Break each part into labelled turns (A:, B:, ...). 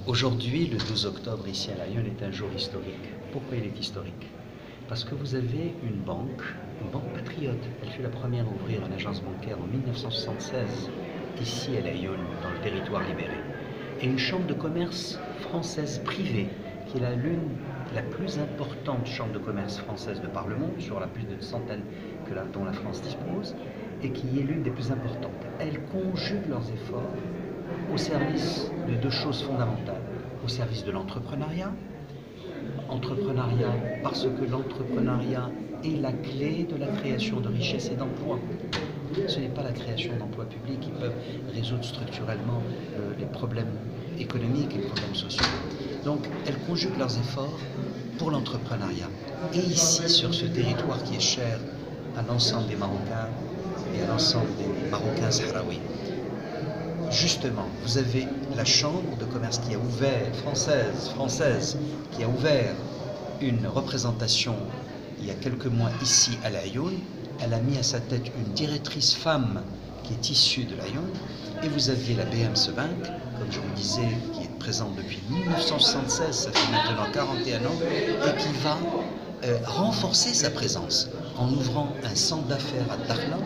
A: Aujourd'hui, le 12 octobre, ici à Lyon, est un jour historique. Pourquoi il est historique? Parce que vous avez une banque patriote. Elle fut la première à ouvrir une agence bancaire en 1976, ici à Lyon, dans le territoire libéré. Et une chambre de commerce française privée, qui est la plus importante chambre de commerce française de par le monde, sur la plus d'une centaine dont la France dispose, et qui est l'une des plus importantes. Elles conjuguent leurs efforts au service de deux choses fondamentales. Au service de l'entrepreneuriat. Entrepreneuriat parce que l'entrepreneuriat est la clé de la création de richesses et d'emplois. Ce n'est pas la création d'emplois publics qui peuvent résoudre structurellement les problèmes économiques et les problèmes sociaux. Donc, elles conjuguent leurs efforts pour l'entrepreneuriat. Et ici, sur ce territoire qui est cher à l'ensemble des Marocains et à l'ensemble des Marocains sahraouis, justement, vous avez la chambre de commerce qui a ouvert, française, qui a ouvert une représentation il y a quelques mois ici à Lyon. Elle a mis à sa tête une directrice femme qui est issue de Lyon. Et vous aviez la BMC Bank, comme je vous disais, qui est présente depuis 1976, ça fait maintenant 41 ans, et qui va renforcer sa présence en ouvrant un centre d'affaires à Dakhla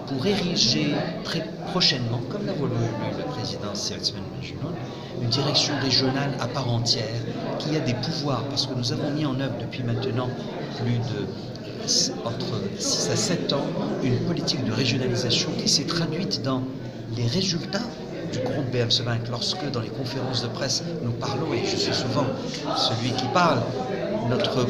A: pour ériger très prochainement, comme l'a voulu le président Siyadsman Benjelloun, une direction régionale à part entière qui a des pouvoirs, parce que nous avons mis en œuvre depuis maintenant plus de entre 6 à 7 ans une politique de régionalisation qui s'est traduite dans les résultats du groupe BMC Bank. Lorsque dans les conférences de presse nous parlons, et je suis souvent celui qui parle, notre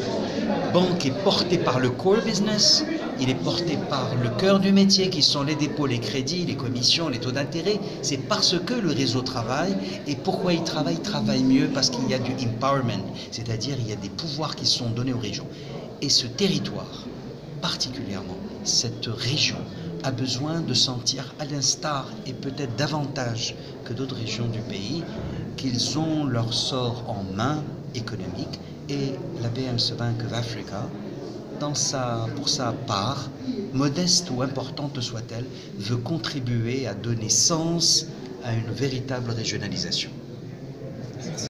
A: banque est portée par le core business, il est porté par le cœur du métier qui sont les dépôts, les crédits, les commissions, les taux d'intérêt. C'est parce que le réseau travaille. Et pourquoi il travaille mieux? Parce qu'il y a du empowerment, c'est-à-dire il y a des pouvoirs qui sont donnés aux régions. Et ce territoire, particulièrement cette région, a besoin de sentir, à l'instar et peut-être davantage que d'autres régions du pays, qu'ils ont leur sort en main économique. Et la BMC Bank of Africa, pour sa part, modeste ou importante soit-elle, veut contribuer à donner sens à une véritable régionalisation.